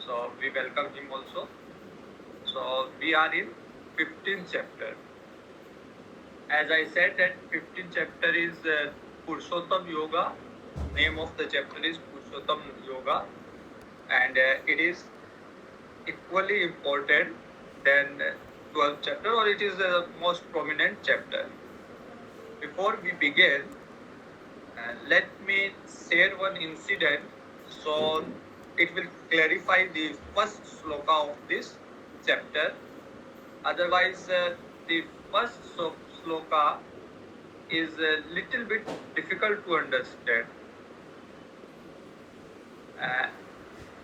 So we welcome him also. So we are in 15th chapter. As I said, that 15th chapter is Purushottam Yoga. Name of the chapter is Purushottam Yoga, and it is equally important than 12th chapter, or it is the most prominent chapter. Before we begin, let me share one incident, so it will clarify the first sloka of this chapter. Otherwise, the first sloka is a little bit difficult to understand.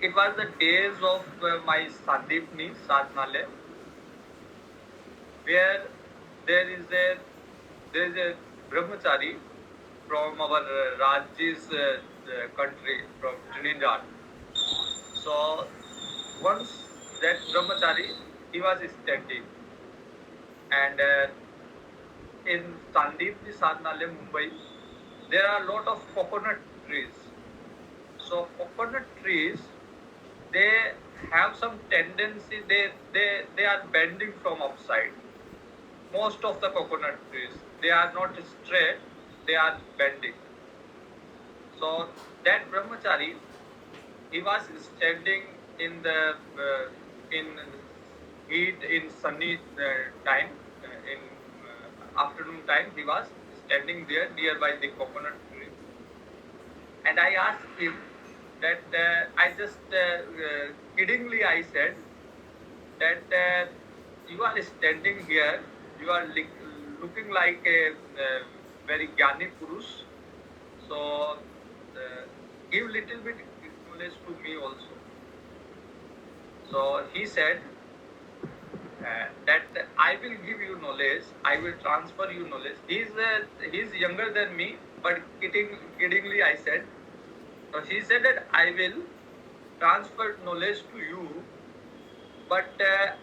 It was the days of my Sandipni Sadhnale, where there is a brahmachari from our Raj's country, from Trinidad. So once that brahmachari, he was standing, and in Sandipni Sadhnale, Mumbai, there are a lot of coconut trees. So coconut trees, they have some tendency, they are bending from upside. Most of the coconut trees, they are not straight, they are bending. So that brahmachari, he was standing in the in heat, in sunny time, in afternoon time, he was standing there nearby the coconut tree. And I asked him that I just kiddingly I said that you are standing here, you are looking like a very Jnani Purush, so give little bit knowledge to me also. So he said that I will give you knowledge, I will transfer you knowledge. He's younger than me, but kiddingly I said. So he said that I will transfer knowledge to you, but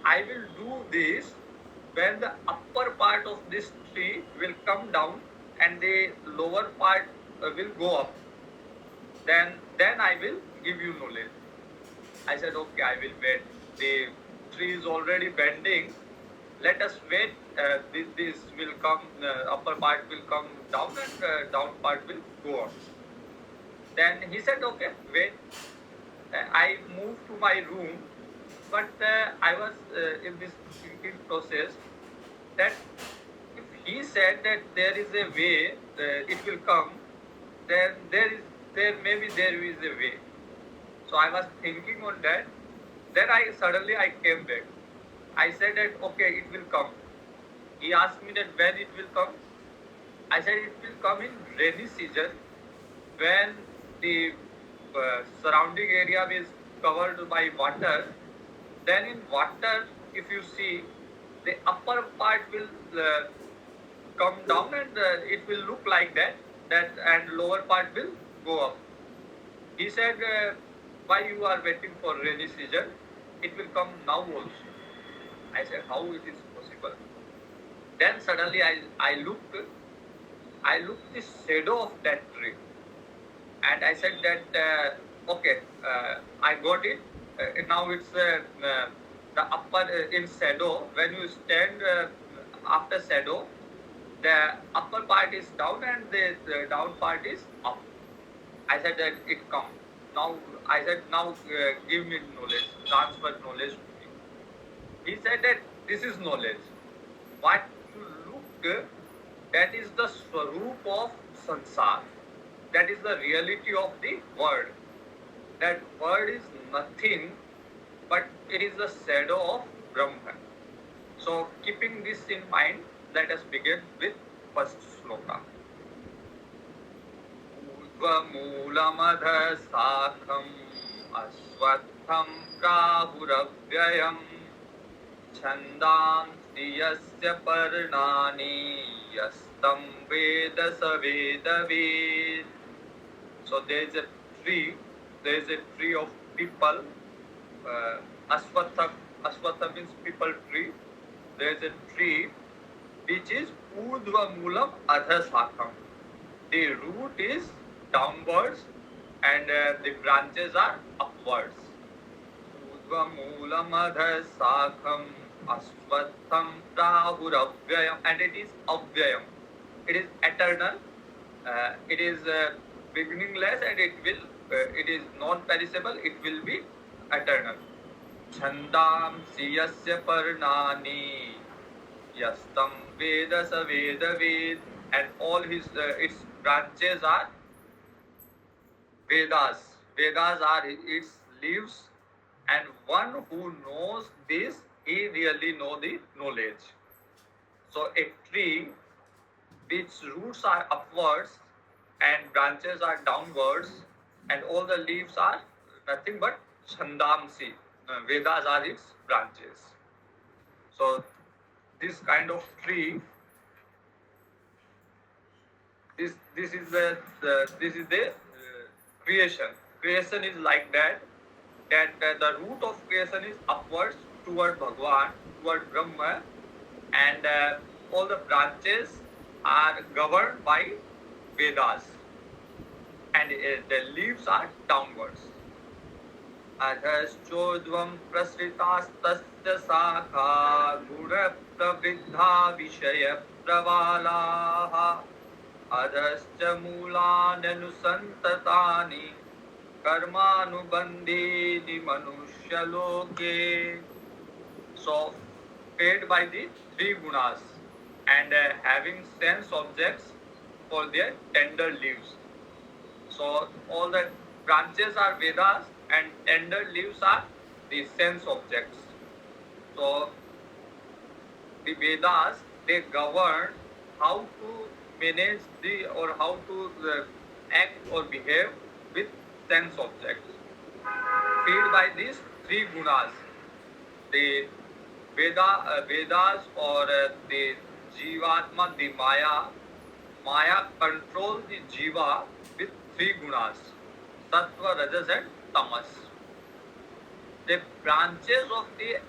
I will do this when the upper part of this tree will come down and the lower part will go up. Then I will give you knowledge. I said, okay, I will wait. The tree is already bending. Let us wait. This will come, upper part will come down and down part will go up. Then he said, okay, wait. I moved to my room, but I was in this thinking process that if he said that there is a way, it will come, then there is a way. So I was thinking on that. Then suddenly I came back. I said that okay, it will come. He asked me that when it will come. I said it will come in rainy season, when the surrounding area is covered by water. Then in water, if you see, the upper part will come down and it will look like that, and lower part will go up. He said, why you are waiting for rainy season? It will come now also. I said, how it is possible? Then suddenly I looked the shadow of that tree, and I said that okay, I got it. Now it's the upper in shadow. When you stand after shadow, the upper part is down and the down part is up. I said that it comes. Now I said, now give me knowledge, transfer knowledge to me. He said that this is knowledge. What you look, that is the swaroop of sansar. That is the reality of the world. That world is nothing, but it is the shadow of Brahman. So keeping this in mind, let us begin with first sloka. Urdhvamulamad sakham ashvatham prahuravyayam chandansi yasya parnani yastam veda savedavid. So there is a tree of people. Ashvattha means people tree. There is a tree which is urdhvamulam adha sakham. The root is downwards and the branches are upwards. Urdhva Sakham Ashvatham Prahuravvyayam, and it is Avyayam. It is eternal. It is beginningless, and it is non-perishable. It will be eternal. Chandam Siyasya Parnani Yastam Veda Saveda Ved, and all its branches are Vedas. Vedas are its leaves, and one who knows this, he really know the knowledge. So a tree which roots are upwards and branches are downwards, and all the leaves are nothing but Chandamsi. Vedas are its branches. So this kind of tree, this is the creation. Creation is like that. The root of creation is upwards toward Bhagwan, toward Brahma, and all the branches are governed by Vedas, and the leaves are downwards. Adhaschodvam prasritastasya sakha guna pravriddha vishaya pravalaha adhascha moolananusantatani karmanubandhini manushaloke. So, fed by the three gunas and having sense objects for their tender leaves. So, all the branches are Vedas and tender leaves are the sense objects. So, the Vedas, they govern how to manage or how to act or behave with sense objects. Fed by these three gunas, the Vedas or the Jivatma, the Maya controls the Jiva with three gunas, Sattva, Rajas and Tamas. The branches of the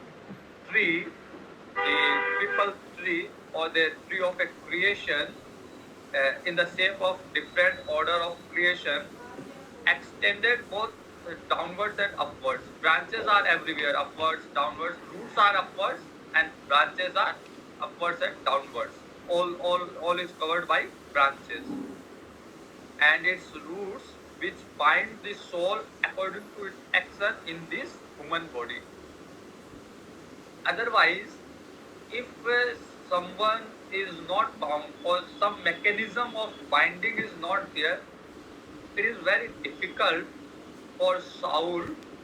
tree, the triple tree or the tree of a creation in the shape of different order of creation, extended both downwards and upwards. Branches are everywhere, upwards, downwards. Roots are upwards and branches are upwards and downwards. All is covered by branches. And its roots which bind the soul according to its action in this human body. Otherwise, if someone is not bound or some mechanism of binding is not there, it is very difficult for soul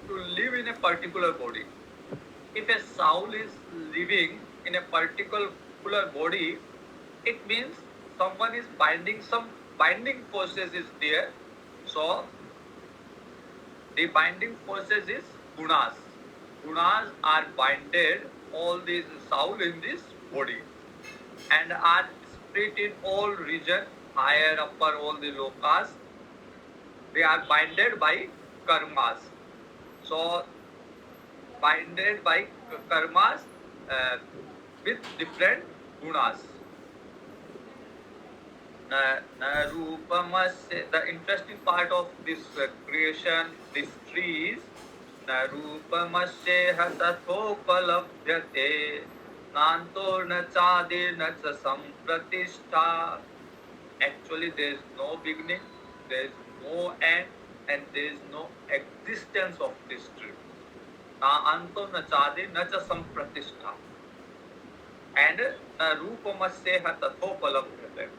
to live in a particular body. If a soul is living in a particular body, it means someone is binding, some binding forces is there. So the binding forces is gunas. Gunas are binded all this soul in this body and are split in all region, higher, upper, all the lokas. They are binded by karmas. So, binded by karmas with different gunas. The interesting part of this creation, this tree is Narupamasya hasathopalabhyate nanto na chade na cha sampratishtha. Actually, there is no beginning, there is no end, and there is no existence of this tree. Na anto na chade na cha sampratishtha. And na rupamasya tathopalabhyate.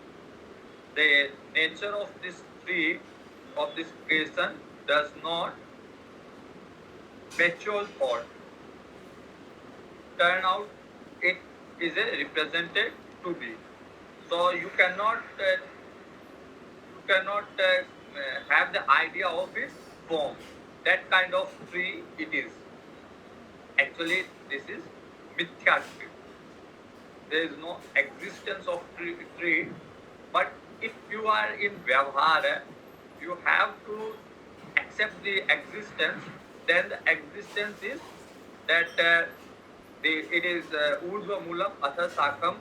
The nature of this tree, of this creation, does not mature forth. Turn out it is a represented to be. So you cannot have the idea of its form. That kind of tree it is. Actually, this is mithya tree. There is no existence of tree, but if you are in Vyavhara, you have to accept the existence. Then the existence is that it is Urdhva Moolam Atha Sakham,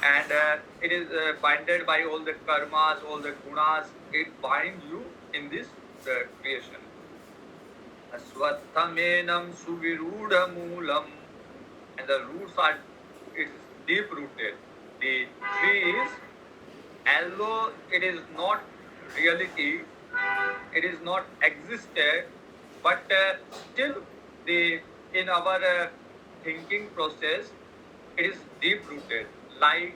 and it is binded by all the karmas, all the gunas. It binds you in this creation. Ashvattha suvirudha moolam. And the roots are, it's deep rooted. The tree is, although it is not reality, it is not existed, but still the in our thinking process, it is deep rooted. Like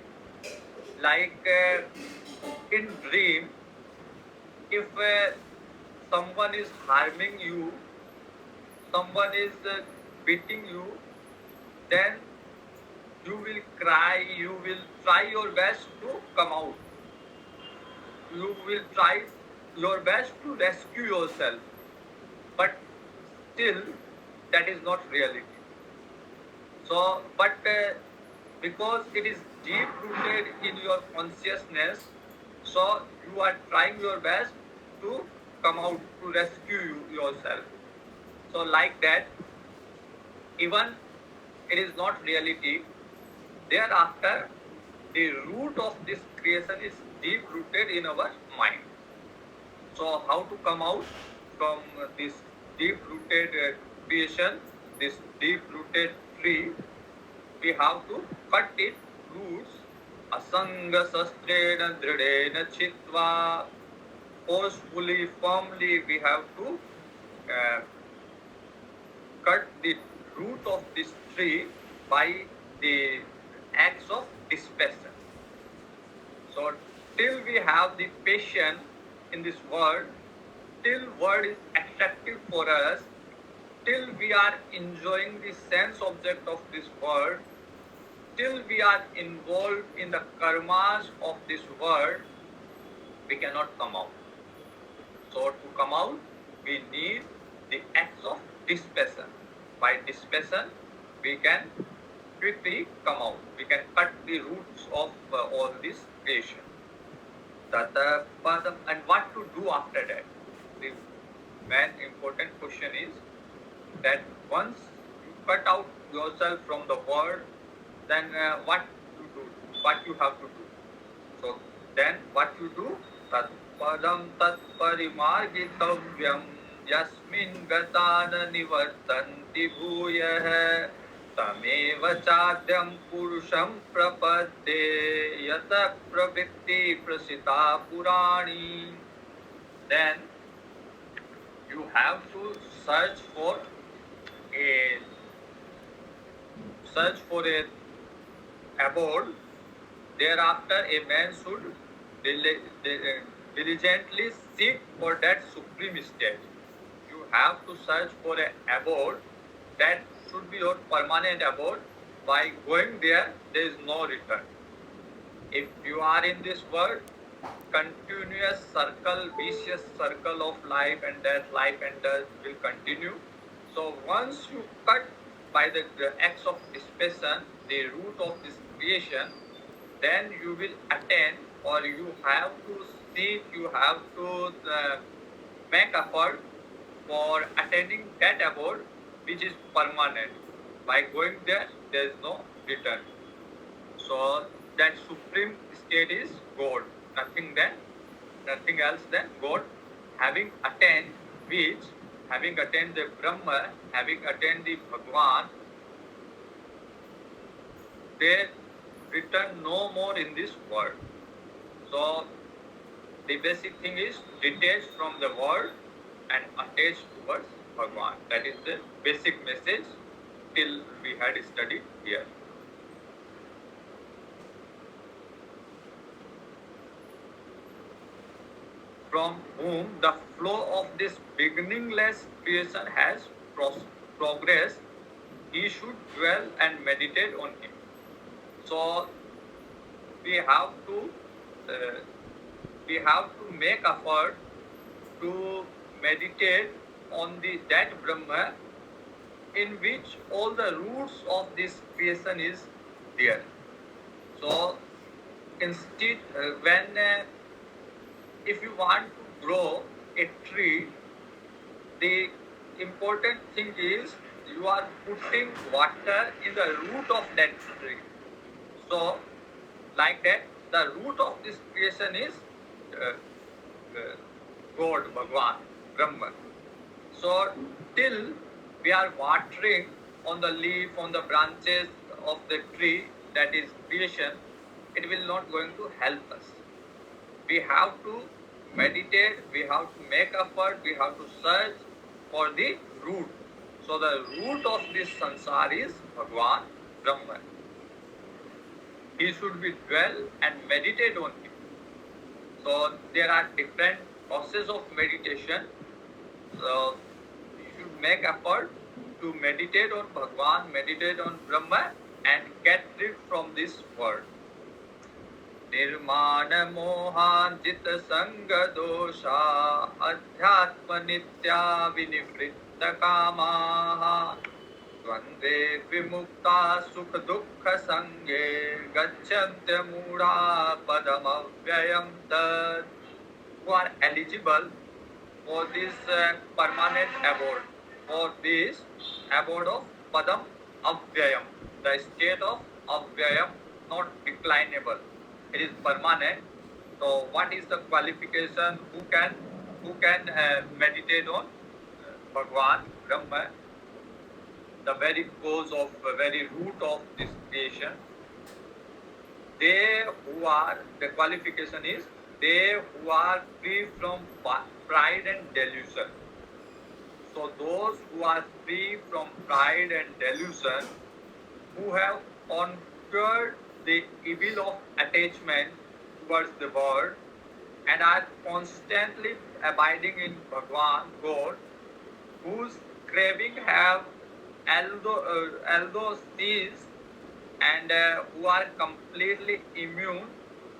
in dream, if someone is harming you, someone is beating you, then you will cry, you will try your best to come out. You will try your best to rescue yourself. But still, that is not reality. So, but because it is deep rooted in your consciousness, so you are trying your best to come out, to rescue yourself. So, like that, even it is not reality, thereafter, the root of this creation is deep rooted in our mind. So, how to come out from this deep rooted creation, this deep rooted tree? We have to cut its roots. Asanga sastrena dridena chitva. Forcefully, firmly, we have to uh, cut the root of this tree by the acts of dispassion. So till we have the patience in this world, till world is attractive for us, till we are enjoying the sense object of this world, till we are involved in the karmas of this world, we cannot come out. So to come out, we need the acts of dispassion. By dispassion, we can quickly come out. We can cut the roots of all this creation. And what to do after that? The main important question is that once you cut out yourself from the world, then what you do? What you have to do? So then what you do? Tat padam tat parimargitavyam yasmin gatana nivartanti bhuyah तमेव चाद्यं पुरुषं प्रपद्ये यत प्रवृत्ति प्रसिता पुराणी. Then you have to search for a abode. Thereafter, a man should diligently seek for that supreme state. You have to search for an abode that should be your permanent abode. By going there, there is no return. If you are in this world, continuous circle, vicious circle of life and death will continue. So once you cut by the acts of dispassion the root of this creation, then you will attain, or you have to seek, you have to make effort for attaining that abode which is permanent. By going there, there is no return. So that supreme state is God. Nothing else than God. Having attained which, having attained the Brahma, having attained the Bhagwan, they return no more in this world. So the basic thing is detached from the world and attached towards Bhagwan. That is the basic message till we had studied here. From whom the flow of this beginningless creation has progressed, he should dwell and meditate on him. So we have to make effort to meditate on that Brahma in which all the roots of this creation is there. So instead, if you want to grow a tree, the important thing is you are putting water in the root of that tree. So like that, the root of this creation is God, Bhagwan, Brahman. So till we are watering on the leaf, on the branches of the tree, that is creation, it will not going to help us. We have to meditate, we have to make effort, we have to search for the root. So the root of this sansar is Bhagwan, Brahman. He should be dwell and meditate on him. So there are different processes of meditation. So you should make effort to meditate on Bhagwan, meditate on Brahma, and get rid from this world. निर्माण मोहांजित संग दोषा अध्यात्म नित्या विनिवृत्त कामाः द्वंद्वे विमुक्ता सुख दुःख संगे गच्छन्त्य मूढ़ा पदमव्ययम् तत्. Who are eligible for this permanent abode, for this abode of padam avyayam, the state of avyayam, not declinable. It is permanent. So what is the qualification? Who can meditate on Bhagwan, Brahma, the very cause of, very root of this creation? They who are, the qualification is, they who are free from pride and delusion. So those who are free from pride and delusion, who have conquered the evil of attachment towards the world and are constantly abiding in Bhagwan, God, whose craving have although ceased, and who are completely immune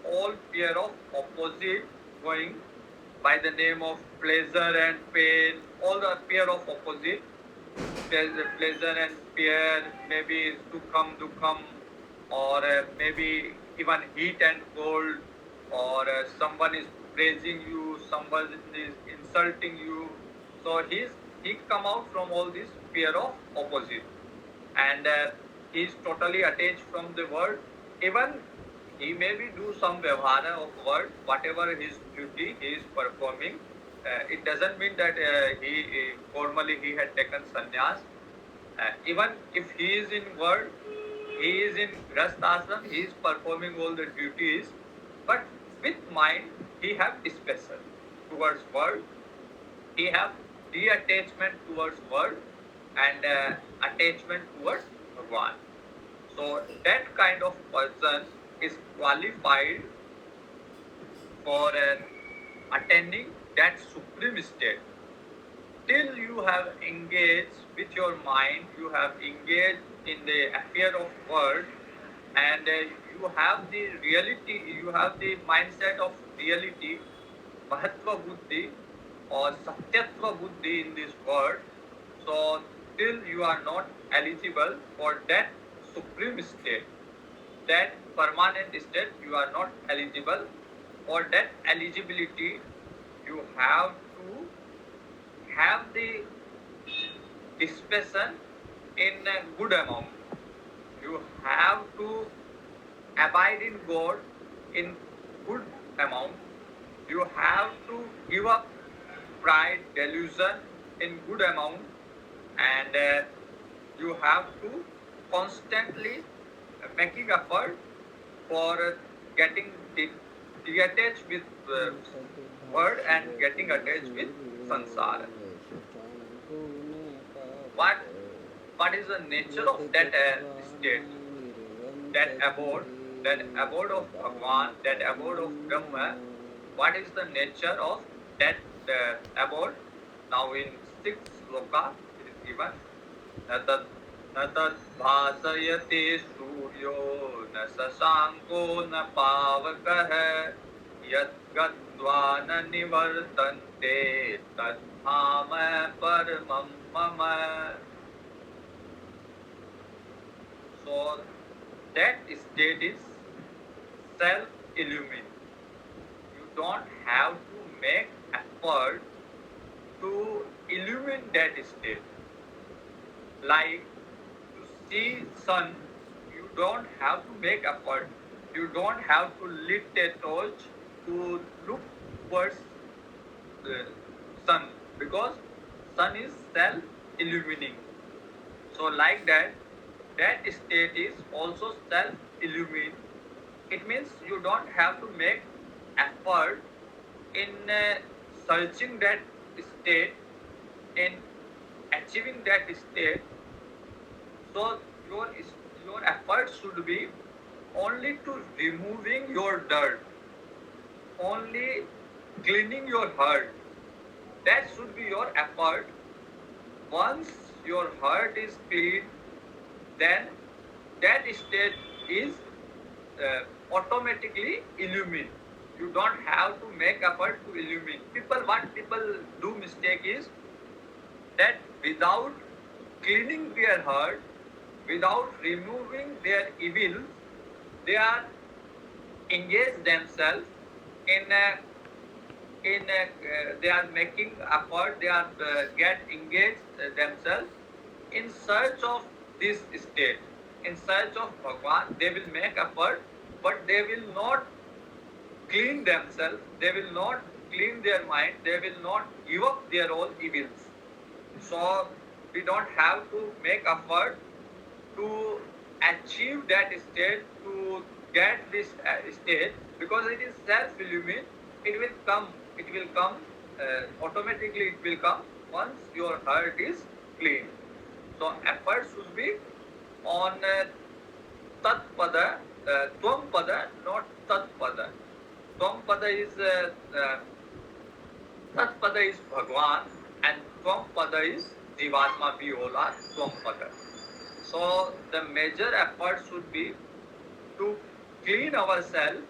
all fear of opposite, going by the name of pleasure and pain, all the fear of opposite, pleasure and fear, maybe sukham, dukham, or maybe even heat and cold, or someone is praising you, someone is insulting you. So he come out from all this fear of opposite, and he is totally attached from the world. Even he maybe do some vyavhara of world, whatever his duty he is performing. It doesn't mean that formally he had taken sannyas. Even if he is in world, he is in grastashram, he is performing all the duties, but with mind he have dispassion towards world, he have detachment towards world, and attachment towards Bhagwan. So that kind of person is qualified for attaining that supreme state. Till you have engaged with your mind, you have engaged in the affair of world, and you have the reality, you have the mindset of reality, Mahatva Buddhi or Satyatva Buddhi in this world. So till you are not eligible for that supreme state, that permanent state, you are not eligible. For that eligibility, you have to have the dispassion in a good amount. You have to abide in God in good amount. You have to give up pride, delusion in good amount, and you have to constantly making effort for getting detached with word and getting attached with sansara. What is the nature of that state, that abode of Bhagwan, that abode of Brahma? What is the nature of that abode? Now in 6th sloka it is given, न तद् भासयते सूर्यो न शशांको न पावकः यद्गत्वा न निवर्तन्ते तद्धाम परमं मम. So that state is self-illumined. You don't have to make effort to illumine that state. Like see sun, you don't have to make effort. You don't have to lift a torch to look towards the sun, because sun is self-illumining. So like that state is also self-illumined. It means you don't have to make effort in searching that state, in achieving that state. So your effort should be only to removing your dirt, only cleaning your heart. That should be your effort. Once your heart is clean, then that state is automatically illumined. You don't have to make effort to illumine. What people do mistake is that without cleaning their heart, without removing their evils, they are engaged themselves in they are making effort, they are get engaged themselves in search of this state, in search of Bhagwan. They will make effort, but they will not clean themselves, they will not clean their mind, they will not give up their own evils. So we don't have to make effort to achieve that state, to get this state, because it is self-illumined. It will come automatically. It will come once your heart is clean. So effort should be on tat pada, tvam pada, not tat pada. Tvam pada is tat pada is Bhagwan, and tvam pada is Jivatma Viola tvam pada. So the major effort should be to clean ourselves,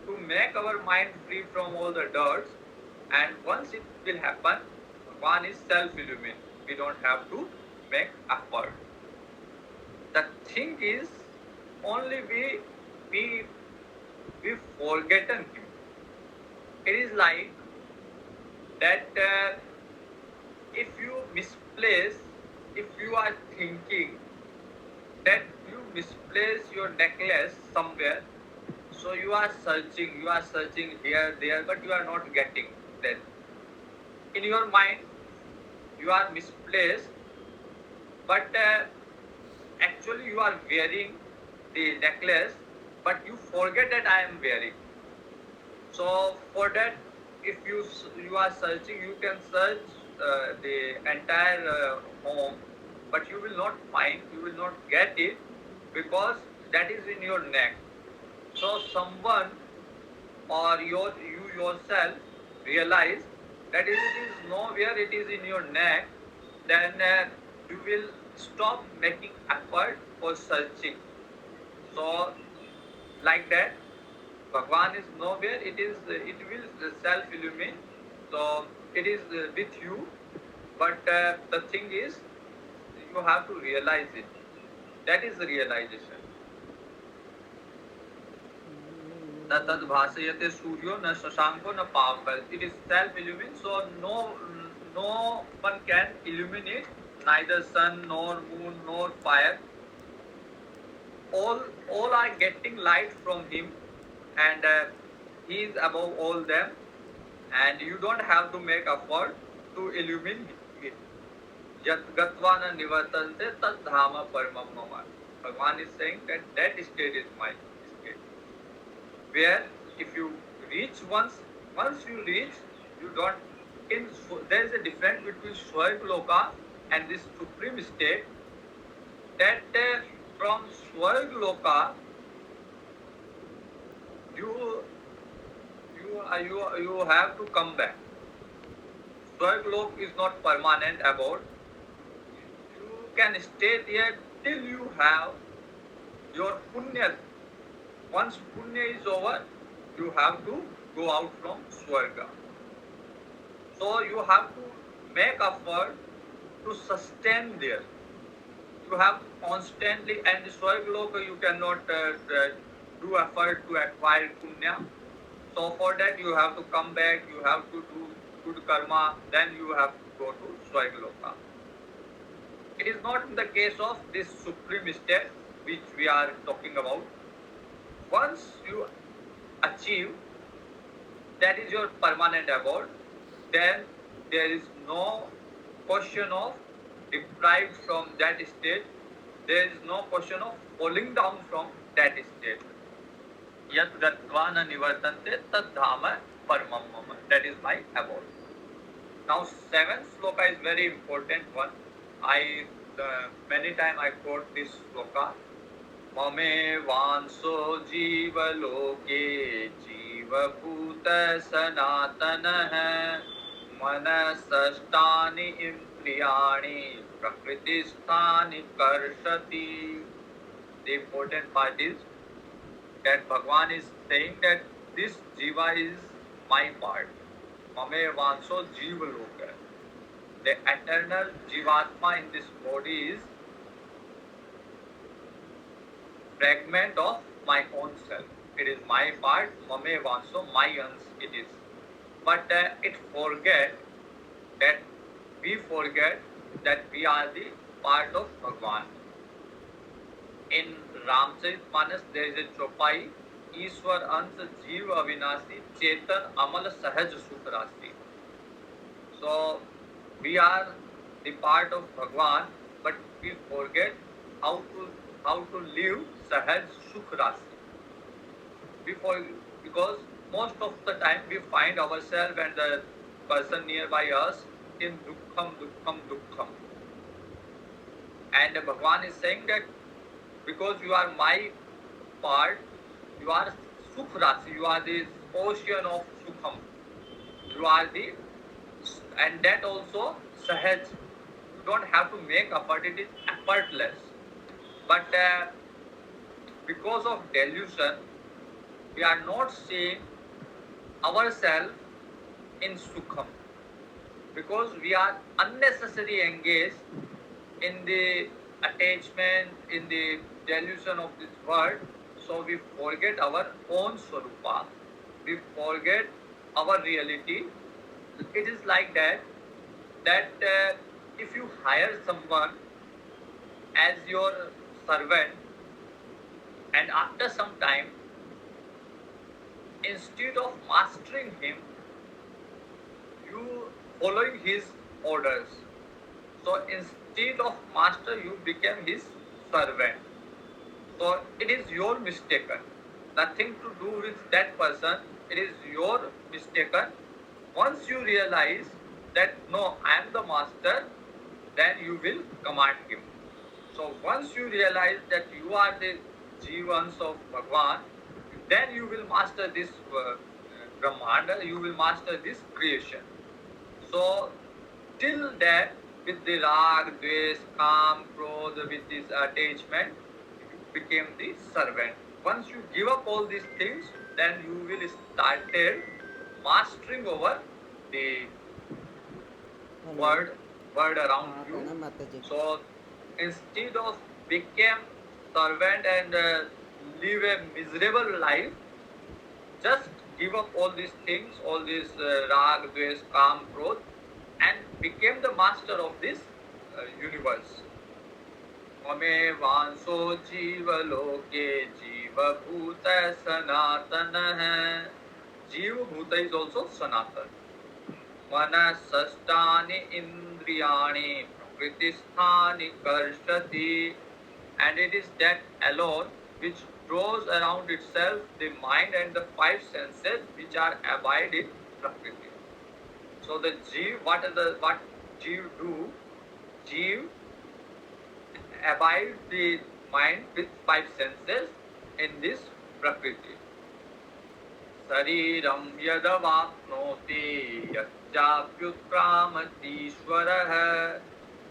to make our mind free from all the dirt, and once it will happen, one is self-illumined. We don't have to make effort. The thing is, only we forgotten him. It is like that if you misplace, if you are thinking that you misplace your necklace somewhere, so you are searching here, there, but you are not getting that. In your mind, you are misplaced, but actually you are wearing the necklace, but you forget that I am wearing. So for that, if you are searching, you can search the entire home, but you will not find, you will not get it, because that is in your neck. So someone or you yourself realize that if it is nowhere, it is in your neck, then you will stop making effort for searching. So like that, Bhagwan is nowhere, it will self-illumine. So it is with you, but the thing is, you have to realize it. That is the realization. न तद भासयते सूर्यो न शशांको न पावक. It is self-illumined, so no one can illuminate, neither sun nor moon nor fire. All are getting light from him, and he is above all them, and you don't have to make effort to illuminate it. Yat gatva na nivartante tat dhama paramam mama. Bhagwan is saying that state is my state, where if you reach once you reach, you don't. There is a difference between Swargloka and this supreme state. That from Swargloka, you have to come back. Swarglok is not permanent abode. You can stay there till you have your punya. Once punya is over, you have to go out from Swarga. So you have to make effort to sustain there. You have constantly, and the Swargaloka you cannot do effort to acquire punya. So for that you have to come back, you have to do good karma, then you have to go to Swargaloka. It is not in the case of this supreme state which we are talking about. Once you achieve, that is your permanent abode, then there is no question of deprived from that state. There is no question of falling down from that state. Yat gatva na nivartante tad dhama paramam mama. That is my abode. Now, seventh sloka is very important one. Many times I quote this sloka. Mame vanso jiva loke jiva bhuta sanatana hai manasashtani indriyani prakritisthani karshati. The important part is that Bhagavan is saying that this jiva is my part. Mame vanso jiva loka. The eternal jivatma in this body is fragment of my own self. It is my part, mame vanso, my uns it is. But we forget that we are the part of Bhagavan. In Ramcharitmanas there is a chopai, Ishwar ans jeev avinasi, chetan amal sahaj sukh rasi. So we are the part of Bhagavan, but we forget how to live sahaj sukh rasi. Because most of the time we find ourselves and the person nearby us in dukkham. And Bhagavan is saying that because you are my part, you are sukh rasi, you are the ocean of sukham. You are and that also sahaj. You don't have to make effort, it is effortless. But because of delusion, we are not seeing ourselves in sukham. Because we are unnecessarily engaged in the attachment, in the delusion of this world, so we forget our own swarupa. We forget our reality. It is like that if you hire someone as your servant, and after some time, instead of mastering him, you following his orders. So instead of master, you became his servant. So it is your mistaken. Nothing to do with that person. It is your mistaken. Once you realize that no, I am the master, then you will command him. So once you realize that you are the jivans of Bhagavan, then you will master this Brahmanda, you will master this creation. So till that, with the rag, dvesh, kam, krodha, with this attachment, you became the servant. Once you give up all these things, then you will start mastering over the world around you. So instead of become servant and live a miserable life, just give up all these things, all these rag, dvesh, kam, krodha, and became the master of this universe. Mame vanso jiva loke jiva bhuta sanatana hai. Jiva bhuta is also sanatana. Manasasthani indriyani prakritisthani karshati. And it is that alone which draws around itself the mind and the five senses which are abide in Prakriti. So the Jeev, what Jeev do? Jeev abide the mind with five senses in this Prakriti. Sariram yadavapnoti yajjapyutramati swarah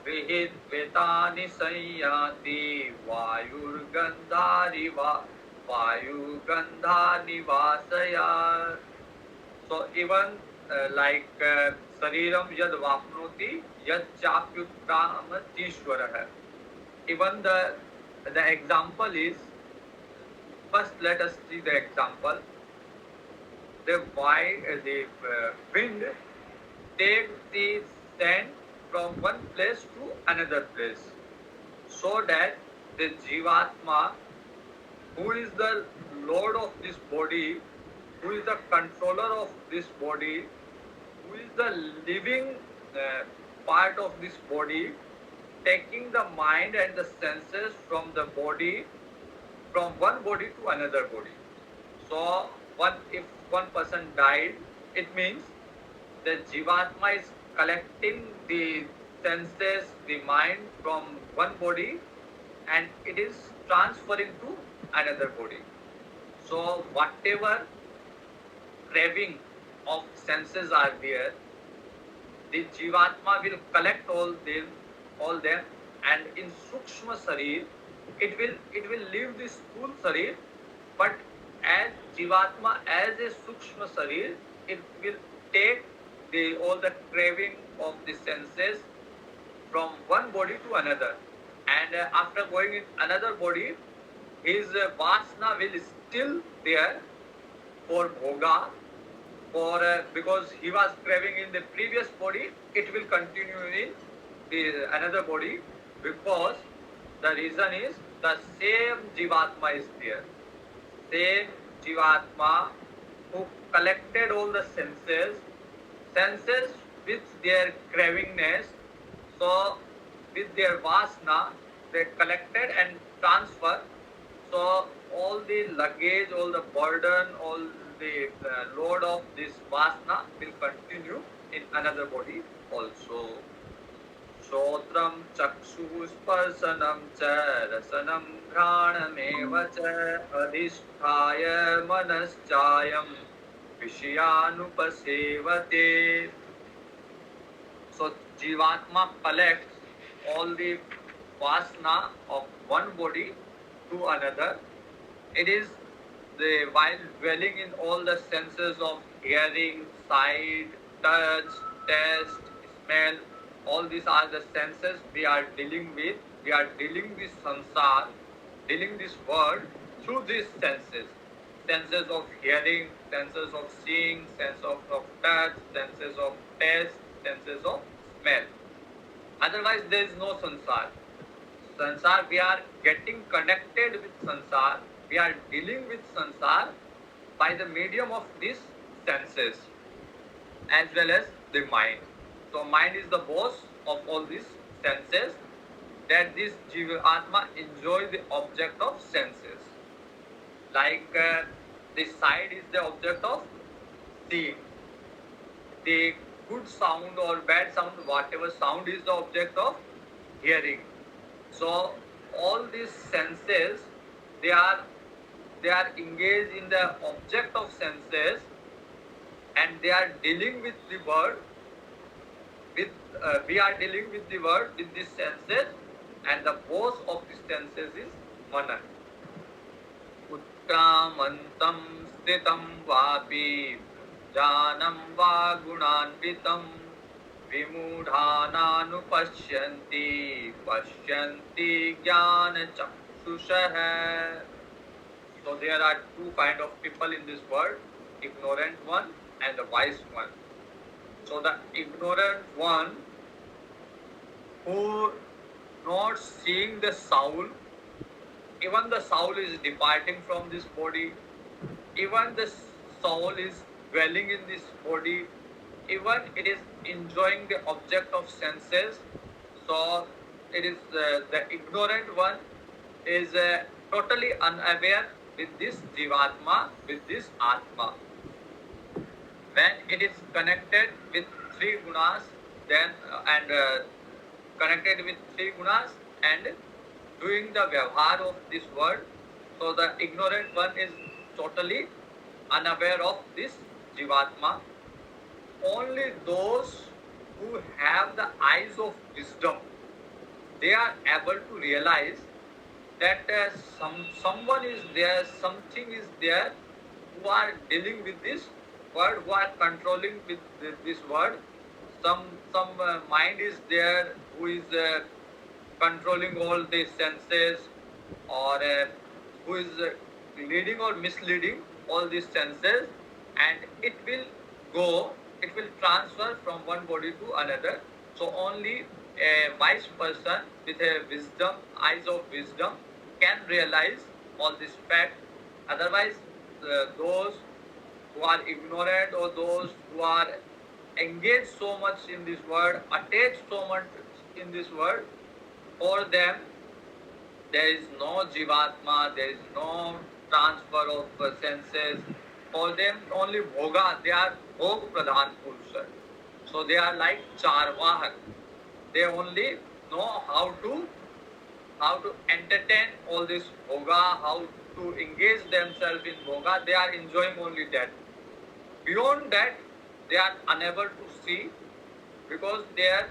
Vihid vetani sanyati vayur gandhari vasaya. So even like sariram yad vapnoti yad chapyutramati. Even the example is, first let us see the example. The wind takes the sand from one place to another place, so that the Jivatma, who is the Lord of this body, who is the controller of this body, who is the living part of this body, taking the mind and the senses from the body, from one body to another body. So if one person died, it means the Jivatma is collecting the senses, the mind from one body, and it is transferring to another body. So whatever craving of senses are there, the Jivatma will collect all them, and in Sukshma Sarir, it will leave this Sthul Sarir, but as Jivatma, as a Sukshma Sarir, it will take all the craving of the senses from one body to another, and after going in another body, his Vasna will still there for Bhoga, because he was craving in the previous body, it will continue in another body, because the reason is the same Jivatma is there. Same Jivatma who collected all the senses with their cravingness, so with their Vasna, they collected and transfer. So all the luggage, all the burden, all the load of this Vasna will continue in another body also. Shotram chakshu sparsanam cha rasanam ghranameva cha adhisthaya manaschayam vishayanupasevate. So Jivatma collects all the Vasna of one body to another. It is while dwelling in all the senses of hearing, sight, touch, taste, smell, all these are the senses we are dealing with. We are dealing this sansar, dealing this world through these senses. Senses of hearing, senses of seeing, sense of touch, senses of taste, senses of smell. Otherwise there is no sansar. Sansar, we are getting connected with sansar, we are dealing with sansar by the medium of these senses as well as the mind. So mind is the boss of all these senses, that this Jivatma enjoy the object of senses. Like the sight is the object of seeing. The good sound or bad sound, whatever sound, is the object of hearing. So all these senses, they are engaged in the object of senses, and they are dealing with the world. We are dealing with the world with these senses, and the boss of these senses is Mana. Uttamantam stitam vapi janam va gunanvitam vimudhananupashyanti pashyanti jnana chakshusha. So there are two kind of people in this world, ignorant one and the wise one. So the ignorant one, who not seeing the soul, even the soul is departing from this body, even the soul is dwelling in this body, even it is enjoying the object of senses. So it is the ignorant one is totally unaware with this Jivatma, with this Atma. When it is connected with three gunas, then connected with three gunas and doing the vyavhar of this world, so the ignorant one is totally unaware of this Jivatma. Only those who have the eyes of wisdom, they are able to realize that someone is there, something is there, who are dealing with this world, who are controlling with this world. Some mind is there who is controlling all the senses, or who is leading or misleading all these senses, and it will transfer from one body to another. So only a wise person with a wisdom, eyes of wisdom, can realize all this fact. Otherwise, those who are ignorant, or those who are engaged so much in this world, attached so much in this world, for them there is no jivatma, there is no transfer of senses. For them only bhoga, they are bhog pradhan purusha. So they are like charvahak. They only know how to entertain all this bhoga, how to engage themselves in bhoga. They are enjoying only that. Beyond that, they are unable to see because their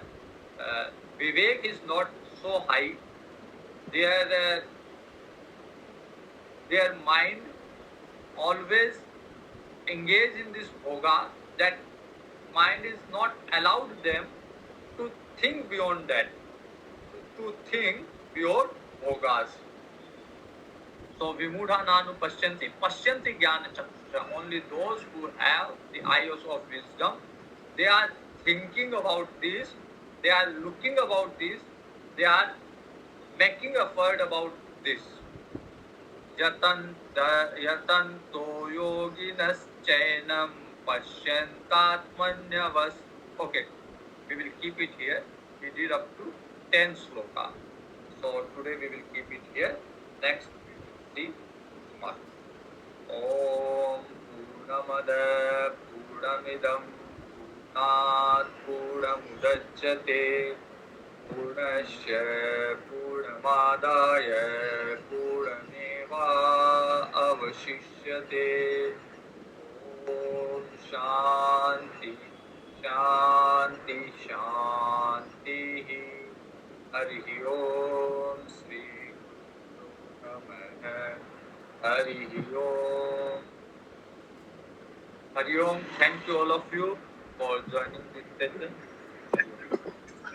vivek is not so high. Their their mind always engage in this bhoga, that mind is not allowed them to think beyond that, to think beyond bhogas. So vimudha nanu pashyanti jnana chaksha. Only those who have the eyes of wisdom, they are thinking about this, they are looking about this, they are making effort about this. Yatanto yoginaschainam pashyantatmanyavas. Okay, we will keep it here. We did up to 10 sloka. So today we will keep it here. Next we will see Mark. Om Purnamada Purnamidam Purnat Purnamudachyate Purnasya Purnamadaya Purnameva Avashishyate. Om Shanti Shanti Shanti. Hari Om Sri Namaha. Hari Om. Hari Om. Thank you all of you for joining this session.